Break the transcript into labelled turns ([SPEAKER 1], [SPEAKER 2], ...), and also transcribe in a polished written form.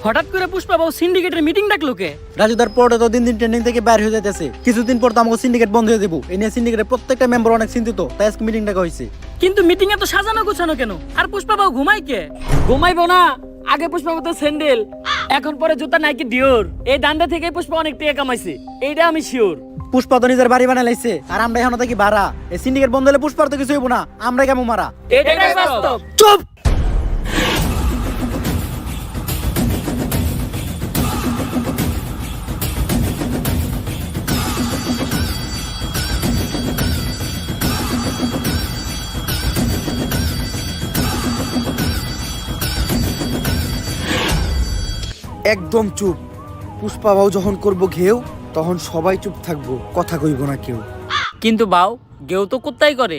[SPEAKER 1] হঠাৎ করে পুষ্পা বাবু সিন্ডিকেটের মিটিং ডাকলো কে?
[SPEAKER 2] রাজুদার পরে তো দিন দিন ট্রেন্ডিং থেকে বাইরে হয়ে যাইতেছে, কিছুদিন পর তো আমাকে সিন্ডিকেট বন্ধ হয়ে দেবো। এই নিয়ে সিন্ডিকেটের প্রত্যেকটা মেম্বার অনেক চিন্তিত, তাই আজকে মিটিং ডাকা হয়েছে।
[SPEAKER 1] কিন্তু মিটিং এ তো সাজানো গোছানো কেন? আর পুষ্পা বাবু ঘুমায় কে?
[SPEAKER 3] ঘুমাইবো না, আগে পুষ্পা তো স্যান্ডেল, এখন পরে জুতা নাইকি ডিওর। এই দান্ডা থেকে পুষ্পা অনেক টাকা কামাইছে, এইটা আমি শিওর।
[SPEAKER 2] পুষ্পা তো নিজের বাড়ি বানাই লাইছে, আর আমরা এখন থাকি ভাড়া। এই সিন্ডিকেট বন্ধ হলে পুষ্পার তো কিছু হইব না, আমরা কেমন মারা।
[SPEAKER 3] এটাই বাস্তব।
[SPEAKER 2] চুপ!
[SPEAKER 4] একদম চুপ। পুষ্পা বাবু যখন করবো ঘেউ, তখন সবাই চুপ থাকবো, কথা কইব না কেউ।
[SPEAKER 3] কিন্তু বাউ গেও তো কুত্তাই করে।